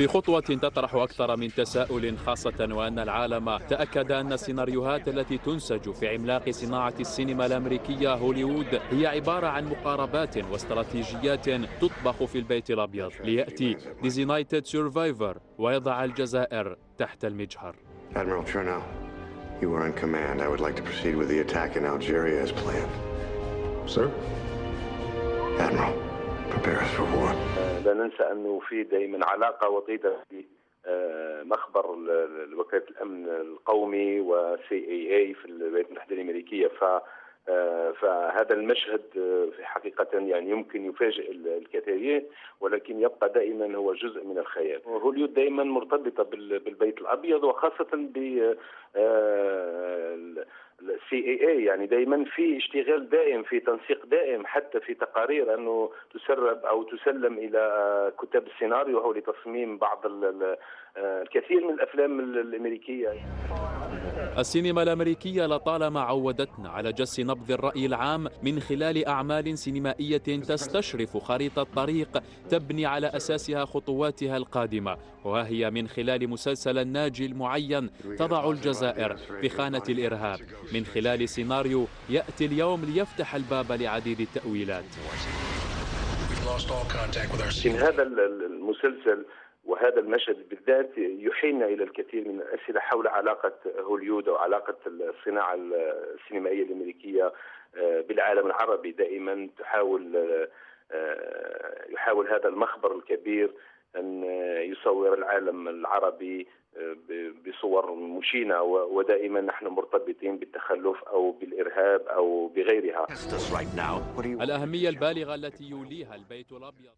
في خطوة تطرح أكثر من تساؤل، خاصة وأن العالم تأكد أن السيناريوهات التي تنسج في عملاق صناعة السينما الأمريكية هوليوود هي عبارة عن مقاربات واستراتيجيات تطبخ في البيت الأبيض ليأتي ديزينايتد سيرفايفر ويضع الجزائر تحت المجهر. Admiral Chernow, you are in command. I would like to proceed with the attack in Algeria as planned. Sir? Admiral, prepare us for war. لا ننسى أنه في دائما علاقة وطيدة في مخبر وكالة الأمن القومي وCIA في الولايات المتحدة الأمريكية. فهذا المشهد في حقيقة يعني يمكن يفاجئ الكثيرين، ولكن يبقى دائما هو جزء من الخيال. هوليود دائما مرتبطة بالبيت الأبيض، وخاصة ب CIA، يعني دائما في اشتغال دائم، في تنسيق دائم، حتى في تقارير أنه تسرب أو تسلم إلى كتاب السيناريو أو لتصميم بعض الكثير من الأفلام الأمريكية. السينما الأمريكية لطالما عودتنا على جس نبض الرأي العام من خلال أعمال سينمائية تستشرف خريطة طريق تبني على أساسها خطواتها القادمة، وها هي من خلال مسلسل الناجي المعين تضع الجزائر في خانة الإرهاب من خلال سيناريو يأتي اليوم ليفتح الباب لعديد التأويلات. من هذا المسلسل وهذا المشهد بالذات يحيلنا إلى الكثير من الأسئلة حول علاقة هوليود أو علاقة الصناعة السينمائية الأمريكية بالعالم العربي. دائما يحاول هذا المخبر الكبير أن يصور العالم العربي بصور مشينة، ودائما نحن مرتبطين بالتخلف أو بالإرهاب أو بغيرها. الأهمية البالغة التي يوليها البيت الأبيض